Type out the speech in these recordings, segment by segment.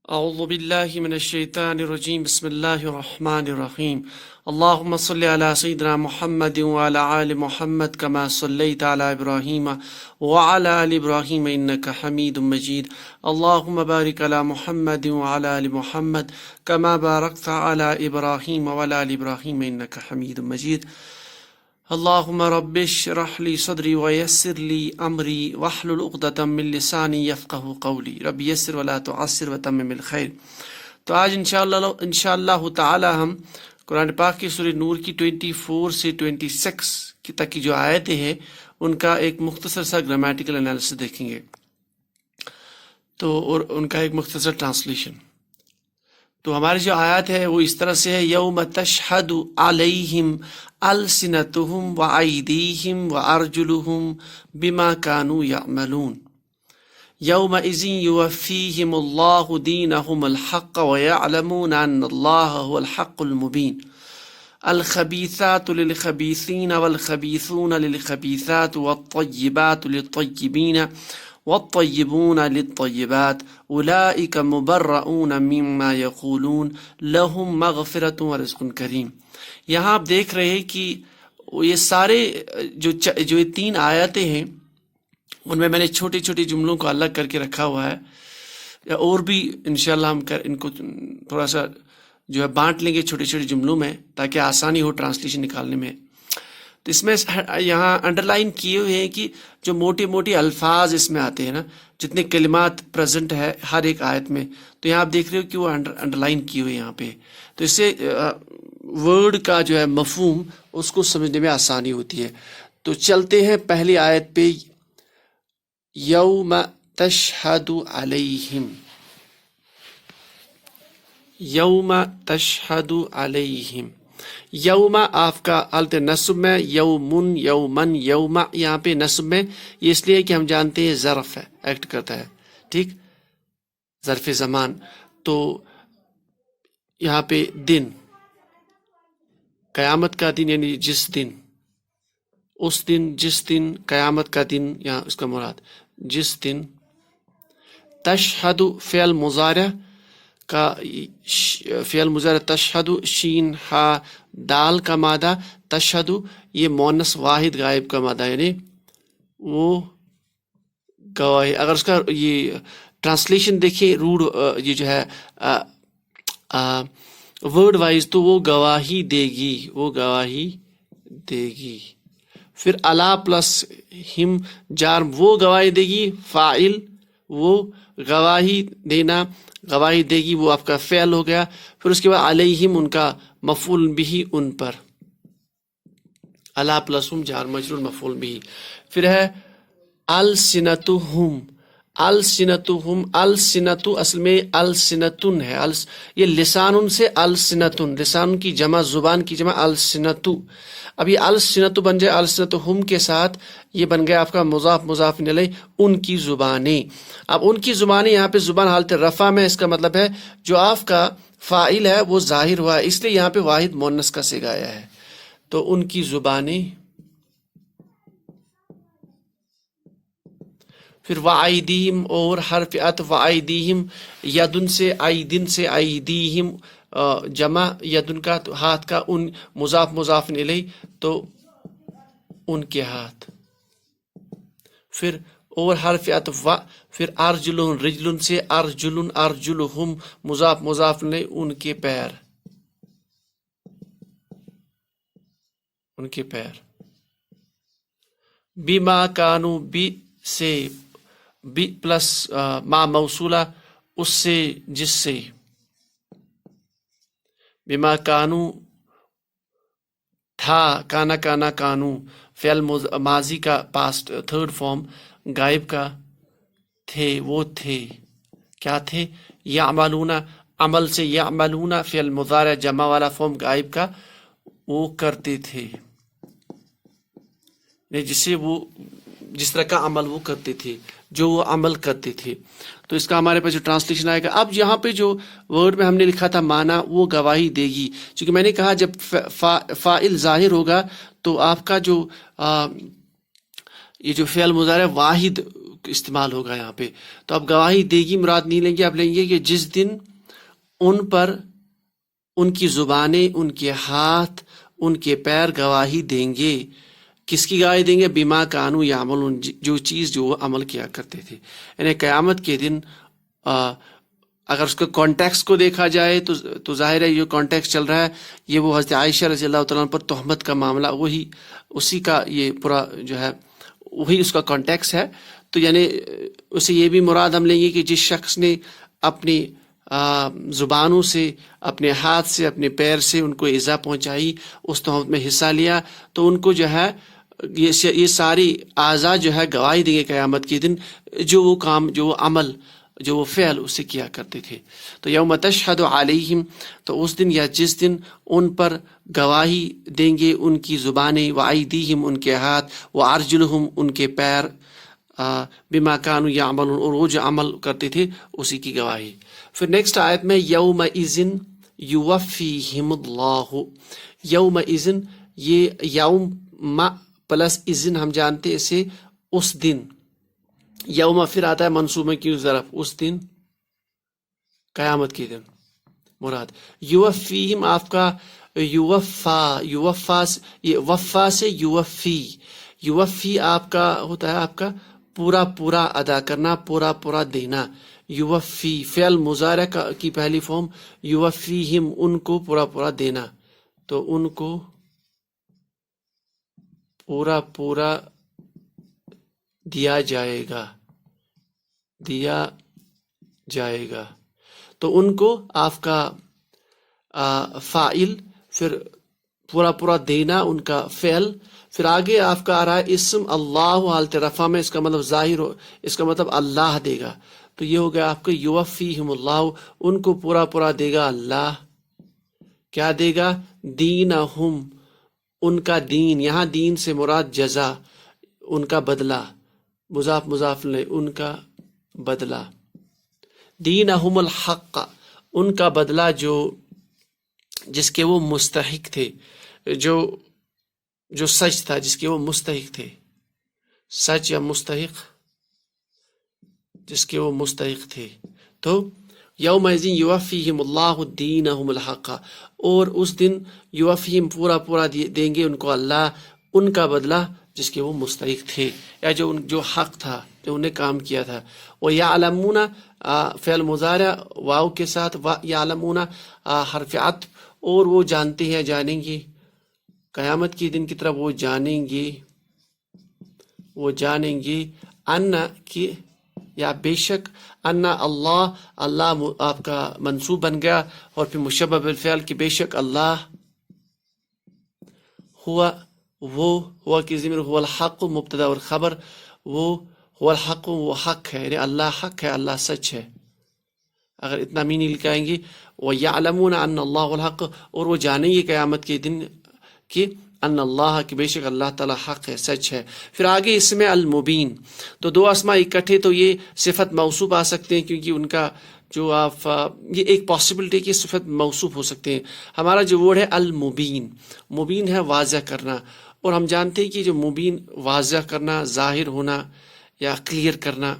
اعوذ باللہ من الشیطان الرجیم بسم اللہ الرحمن الرحیم اللہم صلی علی سیدنا محمد وعلی آل محمد کما صلیت علی ابراہیم وعلی آل ابراہیم انک حمید مجید اللہم بارک علی محمد وعلی آل محمد کما بارکت علی ابراہیم وعلی آل ابراہیم انک حمید مجید اللہم رب اشرح لی صدری ویسر لی امری واحلل عقدۃ من لسانی یفقہوا قولی رب یسر ولا تعسر وتمم الخیر۔ تو آج انشاءاللہ تعالی ہم قرآن پاک کی سورہ نور کی 24 سے 26 تک کی جو آیتیں ہیں ان کا ایک مختصر سا گرامیٹیکل انالیسس دیکھیں گے اور ان کا ایک مختصر ٹرانسلیشن۔ تو ہماری جو آیات ہے وہ اس طرح سے ہے، یوم تشہد علیہم السنتہم وایدیہم وارجلہم بما کانوا یعملون یومئذ یوفیہم اللہ دینہم الحق ویعلمون ان اللہ هو الحق المبین الخبیثات للخبیثین والخبیثون للخبیثات والطیبات للطیبین والطیبون للطیبات اولئک مبرؤون مما یقولون لہم مغفرۃ ورزق کریم۔ یہاں آپ دیکھ رہے ہیں کہ یہ سارے جو یہ تین آیتیں ہیں ان میں نے چھوٹے چھوٹے جملوں کو الگ کر کے رکھا ہوا ہے، اور بھی انشاءاللہ ہم ان کو تھوڑا سا جو ہے بانٹ لیں گے چھوٹے چھوٹے جملوں میں تاکہ آسانی ہو ٹرانسلیشن نکالنے میں۔ تو اس میں یہاں انڈر لائن کیے ہوئے ہیں کہ جو موٹے موٹے الفاظ اس میں آتے ہیں نا، جتنے کلمات پریزنٹ ہے ہر ایک آیت میں، تو یہاں آپ دیکھ رہے ہو کہ وہ انڈر لائن کیے ہوئے یہاں پہ، تو اس سے ورڈ کا جو ہے مفہوم اس کو سمجھنے میں آسانی ہوتی ہے۔ تو چلتے ہیں پہلی آیت پہ، یوم تشہد علیہم، یوم تشہد علیہم، یوم آپ کا حالت نصب میں، یومن یومن یوم یہاں پہ نصب میں، یہ اس لیے کہ ہم جانتے ہیں ظرف ہے، ایکٹ کرتا ہے، ٹھیک، ظرف زمان۔ تو یہاں پہ دن، قیامت کا دن یعنی جس دن، اس دن، جس دن، قیامت کا دن، یہاں اس کا مراد جس دن۔ تشہد فعل مضارع کا، فعل مضارع تشہد، شین ہا دال کا مادہ، تشہد یہ مؤنث واحد غائب کا مادہ، یعنی وہ گواہی۔ اگر اس کا یہ ٹرانسلیشن دیکھیں روڈ، یہ جو ہے ورڈ وائز، تو وہ گواہی دے گی، وہ گواہی دے گی۔ پھر الا پلس ہم جار، وہ گواہی دے گی، فاعل وہ گواہی دینا، گواہی دے گی وہ آپ کا فعل ہو گیا۔ پھر اس کے بعد علیہم ان کا مفعول بھی، ان پر، الا پلس ہم جار مجرور مفعول بھی۔ پھر ہے السنتہم، السنتہم، السنت اصل میں السنتن ہے، یہ لسان سے السنتن، لسان کی جمع، زبان کی جمع السنت۔ اب یہ السنت بن جائے السنتہم کے ساتھ، یہ بن گیا آپ کا مضاف مضاف الیہ، ان کی زبانیں۔ اب ان کی زبانیں یہاں پہ زبان حالت رفع میں، اس کا مطلب ہے جو آپ کا فاعل ہے وہ ظاہر ہوا ہے، اس لیے یہاں پہ واحد مؤنث کا صیغہ آیا ہے، تو ان کی زبانیں۔ پھر وَأَيْدِيهِمْ، اور حرف عطف وَأَيْدِيهِمْ، یدن سے، ایدن سے، ایدیہم جمع یدن کا، تو ہاتھ کا، ان مضاف مضاف الیہ، تو ان کے ہاتھ۔ پھر اور حرف عطف و، پھر ارجلن، رجلن سے، ارجلن، ارجلہم مضاف مضاف الیہ، ان کے پیر، ان کے پیر۔ بما کانوا، بی سے، بی پلس ما موصولہ، اس سے، جس سے، بما کانو تھا، کانا کانا کانو فعل ماضی کا پاسٹ تھرڈ فارم، غائب کا، تھے وہ تھے، کیا تھے، یعملون، عمل سے، یعملون فعل مضارع جمع والا فارم غائب کا، وہ کرتے تھے، جسے وہ جس طرح کا عمل وہ کرتے تھے، جو وہ عمل کرتے تھے۔ تو اس کا ہمارے پاس جو ٹرانسلیشن آئے گا، اب یہاں پہ جو ورڈ میں ہم نے لکھا تھا معنی، وہ گواہی دے گی، چونکہ میں نے کہا جب فاعل ظاہر ہوگا تو آپ کا جو یہ جو فعل مضارع واحد استعمال ہوگا یہاں پہ. تو اب گواہی دے گی مراد نہیں لیں گے، اب لیں گے کہ جس دن ان پر ان کی زبانیں، ان کے ہاتھ، ان کے پیر گواہی دیں گے. کس کی گواہی دیں گے؟ بما کانوا یعملون، جو وہ عمل کیا کرتے تھے. یعنی قیامت کے دن اگر اس کے کانٹیکس کو دیکھا جائے تو ظاہر ہے یہ کانٹیکس چل رہا ہے، یہ وہ حضرت عائشہ رضی اللہ تعالیٰ عنہ پر تہمت کا معاملہ، اسی کا یہ پورا جو ہے وہی اس کا کانٹیکس ہے. تو یعنی اسے یہ بھی مراد ہم لیں گے کہ جس شخص نے اپنی زبانوں سے، اپنے ہاتھ سے، اپنے پیر سے ان کو ایذا پہنچائی، اس تہمت میں حصہ لیا، تو ان کو جو ہے یہ ساری اعضاء جو ہے گواہی دیں گے قیامت کے دن، جو وہ کام، جو وہ عمل، جو وہ فعل اسے کیا کرتے تھے. تو یوم تشہد علیہم، تو اس دن یا جس دن ان پر گواہی دیں گے ان کی زبانیں، وایدیہم ان کے ہاتھ، وارجلہم ان کے پیر، بما کانوا یعملون اور وہ جو عمل کرتے تھے اسی کی گواہی. پھر نیکسٹ آیت میں یومئذ یوفیہم اللہ. یومئذ، یہ یوم پلس اذن ہم جانتے ہیں اسے اس دن. یوم پھر آتا ہے منصوبے کی طرف، اس دن قیامت کے دن مراد. یوفیہم آپ کا یوفا یہ وفا سے یوفی آپ کا ہوتا ہے آپ کا پورا ادا کرنا، پورا دینا. یوفی فعل مضارع کی پہلی فارم، یوفیہم ان کو پورا دینا، تو ان کو پورا دیا جائے گا. تو ان کو آپ کا فاعل، پھر پورا دینا ان کا فعل، پھر آگے آپ کا آ رہا ہے اسم اللہ حالت رفع میں، اس کا مطلب ظاہر ہو، اس کا مطلب اللہ دے گا. تو یہ ہو گیا آپ کو یوفیہم اللہ، ان کو پورا دے گا اللہ. کیا دے گا؟ دینہم ان کا دین، یہاں دین سے مراد جزا، ان کا بدلہ، مضاف لے ان کا بدلہ. دینہم الحق ان کا بدلہ جس کے وہ مستحق تھے، جو سچ تھا، جس کے وہ مستحق تھے. سچ یا مستحق، جس کے وہ مستحق تھے. تو یومئذ یوفیہم اللہ دینہم الحق، اور اس دن یوفیہم پورا دیں گے ان کو اللہ ان کا بدلہ جس کے وہ مستحق تھے، یا جو حق تھا، جو انہیں کام کیا تھا. وَيَعْلَمُونَ فعل مضارع واو کے ساتھ، یعلمون حرف عطف، اور وہ جانتے ہیں، جانیں گے قیامت کے دن کی طرف، وہ جانیں گے ان کی، یا بے شک، ان اللہ آپ کا منصوب بن گیا، اور پھر مشبہ بالفعل کہ بے شک اللہ ہوا کی ضمیر هو الحق مبتدا اور خبر، وہ هو الحق وہ حق ہے، یعنی اللہ حق ہے، اللہ سچ ہے. اگر اتنا مینی لکھائیں گے وَيَعْلَمُونَ أَنَّ اللَّهُ الْحَقُّ، اور وہ جانیں گے قیامت کے دن کہ ان اللہ کہ بے شک اللہ تعالیٰ حق ہے، سچ ہے. پھر آگے اسم المبین، تو دو اسماء اکٹھے تو یہ صفت موصوف آ سکتے ہیں، کیونکہ ان کا جو آپ یہ ایک پاسبلٹی کہ صفت موصوف ہو سکتے ہیں. ہمارا جو ورڈ ہے المبین، مبین ہے واضح کرنا، اور ہم جانتے ہیں کہ جو مبین واضح کرنا، ظاہر ہونا یا کلیئر کرنا.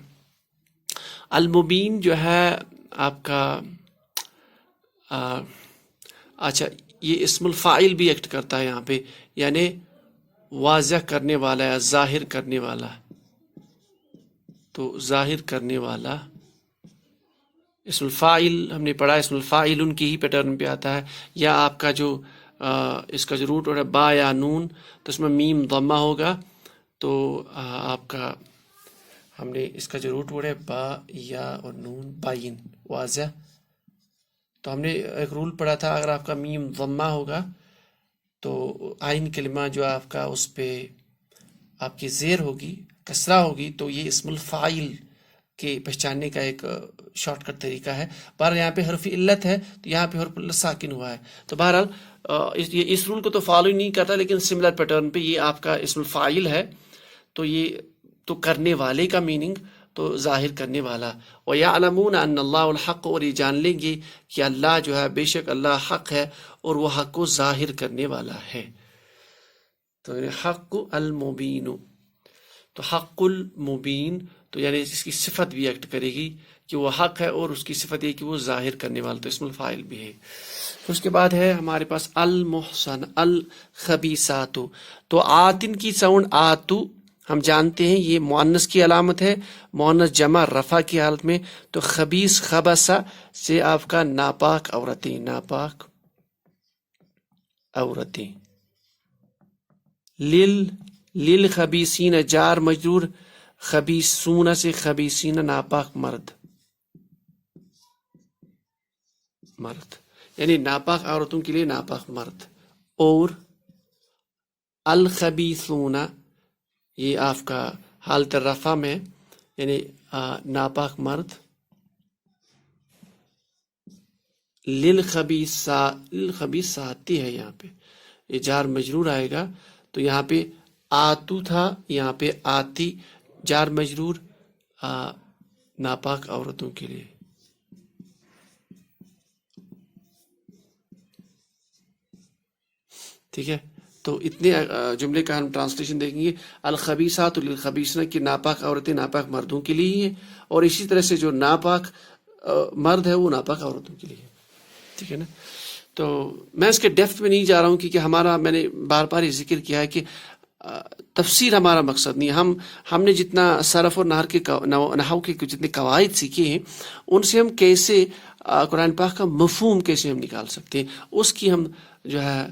المبین جو ہے آپ کا اچھا یہ اسم الفاعل بھی ایکٹ کرتا ہے یہاں پہ، یعنی واضح کرنے والا یا ظاہر کرنے والا. تو ظاہر کرنے والا اسم الفاعل ہم نے پڑھا، اسم الفاعل ان کی ہی پیٹرن پہ آتا ہے. یا آپ کا جو اس کا جو روٹ ہے با یا نون، تو اس میں میم ضمہ ہوگا، تو آپ کا ہم نے اس کا جو روٹ ورڈ ہے با یا اور نون بائن واضح. تو ہم نے ایک رول پڑھا تھا، اگر آپ کا میم ضمہ ہوگا تو آئین کلمہ جو آپ کا اس پہ آپ کی زیر ہوگی، کسرہ ہوگی، تو یہ اسم الفاعل کے پہچاننے کا ایک شارٹ کٹ طریقہ ہے. بہرحال یہاں پہ حرف علت ہے، تو یہاں پہ حرف علت ساکن ہوا ہے. تو بہرحال اس رول کو تو فالو نہیں کرتا، لیکن سملر پیٹرن پہ یہ آپ کا اسم الفاعل ہے، تو یہ تو کرنے والے کا میننگ تو ظاہر کرنے والا. وَيَعْلَمُونَ أَنَّ اللَّهُ الْحَقُّ، اور یہ جان لیں گے کہ اللہ جو ہے بے شک اللہ حق ہے، اور وہ حق کو ظاہر کرنے والا ہے. تو حق المبین، تو حق المبین، تو یعنی اس کی صفت بھی ایکٹ کرے گی کہ وہ حق ہے، اور اس کی صفت یہ کہ وہ ظاہر کرنے والا، تو اسم الفاعل بھی ہے۔ اس کے بعد ہے ہمارے پاس المحسن الخبیثات، تو آتن کی ساؤنڈ آتو ہم جانتے ہیں یہ مؤنث کی علامت ہے، مؤنث جمع رفع کی حالت میں، تو خبیث خبثہ سے آپ کا ناپاک عورتیں، ناپاک عورتیں۔ للخبیثین جار مجرور، خبیثون سے خبیثین ناپاک مرد، مرد یعنی ناپاک عورتوں کے لیے ناپاک مرد۔ اور الخبیثون یہ آپ کا حالت رفع میں یعنی ناپاک مرد۔ للخبیثاتی ہے یہاں پہ، یہ جار مجرور آئے گا، تو یہاں پہ آتو تھا، یہاں پہ آتی، جار مجرور ناپاک عورتوں کے لیے۔ ٹھیک ہے، تو اتنے جملے کا ہم ٹرانسلیشن دیکھیں گے۔ الخبیثات للخبیثین کی ناپاک عورتیں ناپاک مردوں کے لیے ہیں، اور اسی طرح سے جو ناپاک مرد ہے وہ ناپاک عورتوں کے لیے، ٹھیک ہے نا۔ تو میں اس کے ڈیپتھ میں نہیں جا رہا ہوں، کیونکہ ہمارا، میں نے بار بار یہ ذکر کیا ہے کہ تفسیر ہمارا مقصد نہیں ہے۔ ہم نے جتنا صرف اور نحو کے جتنے قواعد سیکھے ہیں، ان سے ہم کیسے قرآن پاک کا مفہوم کیسے ہم نکال سکتے ہیں، اس کی ہم جو ہے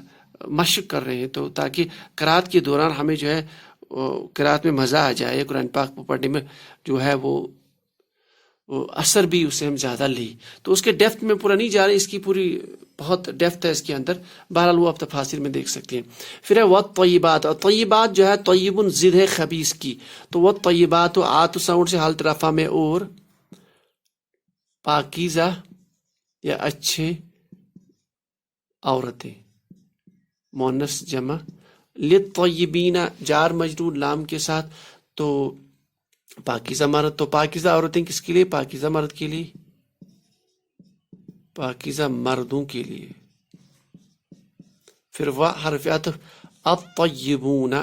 مشق کر رہے ہیں، تو تاکہ قرات کے دوران ہمیں جو ہے قرات میں مزہ آ جائے، قرآن پاک پڑھنے میں جو ہے وہ اثر بھی اسے ہم زیادہ لیں۔ تو اس کے ڈیپتھ میں پورا نہیں جا رہے، اس کی پوری بہت ڈیپتھ ہے اس کے اندر، بہرحال وہ آپ تفاسیر میں دیکھ سکتے ہیں۔ پھر ہے والطیبات، اور طیبات جو ہے طیب ضد ہے خبیث کی، تو والطیبات آت ساؤنڈ سے حالت رفع میں، اور پاکیزہ یا اچھے عورتیں، مؤنث جمع۔ للطیبین جار مجرور لام کے ساتھ، تو پاکیزہ مرد، تو پاکیزہ عورتیں کس کے لیے؟ پاکیزہ مرد کے لیے، پاکیزہ مردوں کے لیے۔ پھر وہ حرف عطف الطیبون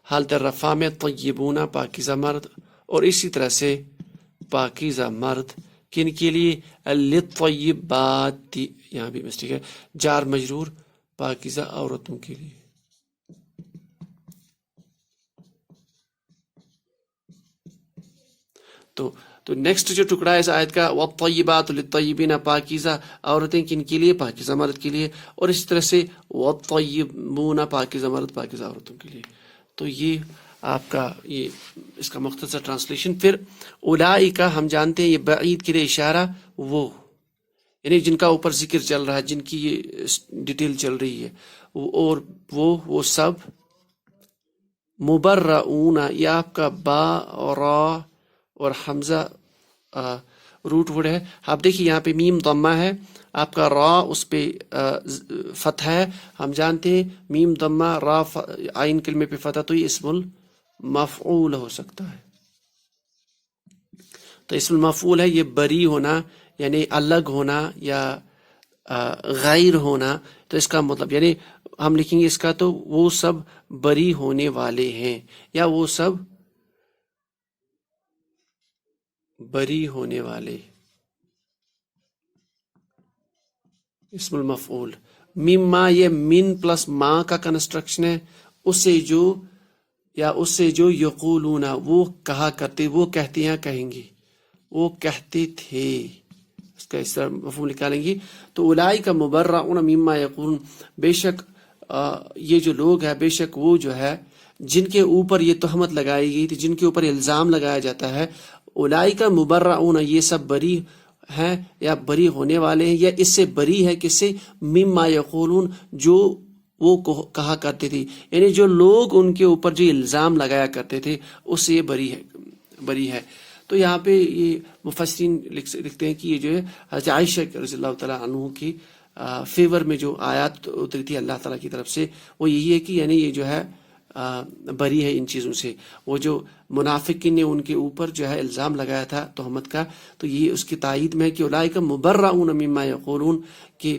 حالت رفع میں، طیبون پاکیزہ مرد، اور اسی طرح سے پاکیزہ مرد کن کے لیے؟ للطیبات، یہاں بھی مسٹیک ہے، جار مجرور پاکیزہ عورتوں کے لیے۔ تو نیکسٹ جو ٹکڑا ہے اس آیت کا، والطیبات للطیبین پاکیزہ عورتیں کن کے لیے؟ پاکیزہ مرد کے لیے، اور اس طرح سے والطیبون پاکیزہ مرد پاکیزہ عورتوں کے لیے۔ تو یہ آپ کا یہ اس کا مختصر ٹرانسلیشن۔ پھر اولئک ہم جانتے ہیں یہ بعید کے لیے اشارہ، وہ یعنی جن کا اوپر ذکر چل رہا ہے، جن کی یہ ڈیٹیل چل رہی ہے، اور وہ سب مبرؤون، یہ آپ کا با اور را اور حمزہ روٹ ورڈ ہے۔ آپ دیکھیے یہاں پہ میم ضمہ ہے، آپ کا را اس پہ فتح ہے، ہم جانتے ہیں میم ضمہ را عین کلمے پہ فتح، تو یہ اسم المفعول ہو سکتا ہے۔ تو اسم المفعول ہے، یہ بری ہونا یعنی الگ ہونا یا غیر ہونا، تو اس کا مطلب یعنی ہم لکھیں گے اس کا، تو وہ سب بری ہونے والے ہیں، یا وہ سب بری ہونے والے، اسم المفعول۔ مما یہ من پلس ما کا کنسٹرکشن ہے، اس سے جو یقولون وہ کہا کرتے، وہ کہتے ہیں، کہیں گے، وہ کہتے تھے، اس کا اس طرح مفہوم نکالیں گے۔ تو اولئک مبرؤون مما یقولون، بے شک یہ جو لوگ ہیں، بے شک وہ جو ہے جن کے اوپر یہ تہمت لگائی گئی تھی، جن کے اوپر الزام لگایا جاتا ہے، اولئک مبرؤون یہ سب بری ہیں یا بری ہونے والے ہیں، یا اس سے بری ہے، کس سے؟ مما یقولون جو وہ کہا کرتے تھے، یعنی جو لوگ ان کے اوپر جو الزام لگایا کرتے تھے اس سے یہ بری ہے۔ تو یہاں پہ یہ مفسرین لکھتے ہیں کہ یہ جو ہے حضرت عائشہ رضی اللہ تعالیٰ عنہ کی فیور میں جو آیات اتری تھی اللہ تعالیٰ کی طرف سے، وہ یہی ہے کہ یعنی یہ جو ہے بری ہے ان چیزوں سے۔ وہ جو منافقین نے ان کے اوپر جو ہے الزام لگایا تھا تہمت کا، تو یہ اس کی تائید میں ہے کہ اولئک مبرؤون مما یقولون، کہ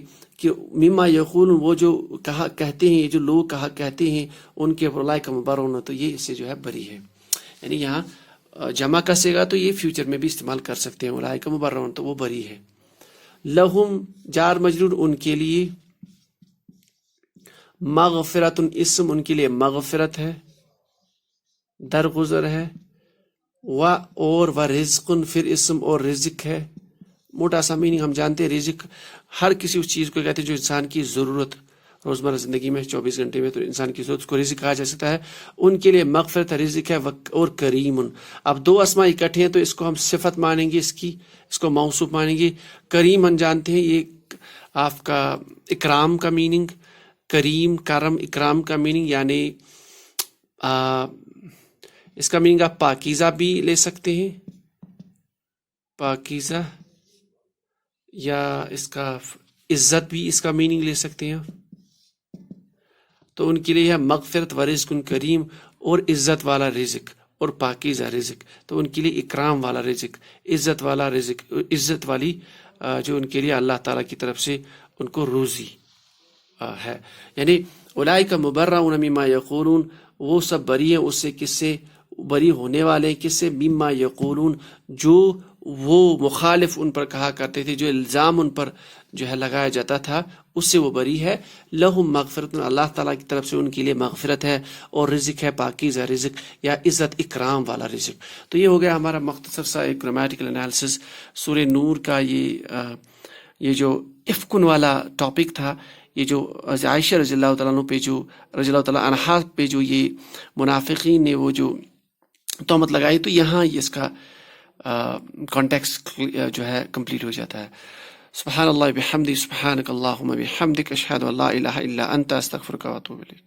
مما یقولون وہ جو کہا کہتے ہیں، یہ جو لوگ کہا کہتے ہیں ان کے اولئک مبرؤون، تو یہ اس سے جو ہے بری ہے۔ یعنی یہاں جمع کسے گا تو یہ فیوچر میں بھی استعمال کر سکتے ہیں. اولئک مبرؤون تو وہ بری ہے. لہم جار مجرور ان کے لیے، مغفرت اسم ان کے لیے مغفرت ہے، درگزر ہے، و رزق پھر اسم اور رزق ہے. موٹا سا میننگ ہم جانتے ہیں، رزق ہر کسی اس چیز کو کہتے ہیں جو انسان کی ضرورت روزمرہ زندگی میں 24 گھنٹے میں تو انسان کی ضرورت کو رزق کہا جا سکتا ہے. ان کے لیے مغفرت رزق ہے، اور کریم. اب دو اسماء اکٹھے ہیں تو اس کو ہم صفت مانیں گے، اس کو موصوف مانیں گے. کریم ہم جانتے ہیں یہ آپ کا اکرام کا میننگ، کریم کرم اکرام کا میننگ، یعنی اس کا میننگ آپ پاکیزہ بھی لے سکتے ہیں، پاکیزہ، یا اس کا عزت بھی اس کا میننگ لے سکتے ہیں. تو ان کے لیے ہے مغفرت و رزق کریم، اور عزت والا رزق اور پاکیزہ رزق. تو ان کے لیے اکرام والا رزق، عزت والا رزق، عزت والی جو ان کے لیے اللہ تعالیٰ کی طرف سے ان کو روزی ہے. یعنی اولئک مبرؤون مما یقولون، وہ سب بری ہیں اس سے، کس سے بری ہونے والے، کس سے، مما یقولون جو وہ مخالف ان پر کہا کرتے تھے، جو الزام ان پر جو ہے لگایا جاتا تھا اس سے وہ بری ہے. لہم مغفرت، اللہ تعالیٰ کی طرف سے ان کے لیے مغفرت ہے، اور رزق ہے پاکیزہ رزق یا عزت اکرام والا رزق. تو یہ ہو گیا ہمارا مختصر سا ایک گرامیٹیکل انالیسس سورہ نور کا. یہ جو افکن والا ٹاپک تھا، یہ جو عائشہ رضی اللہ تعالیٰ عنہ پہ جو رضی اللہ تعالیٰ عنہا پہ جو یہ منافقین نے وہ جو تہمت لگائی، تو یہاں یہ اس کا کانٹیکسٹ جو ہے کمپلیٹ ہو جاتا ہے. سبحان اللہ بحمدہ، سبحانک اللہم بحمدک، اشہد ان لا الہ الا انت، استغفرک و اتوب الیک.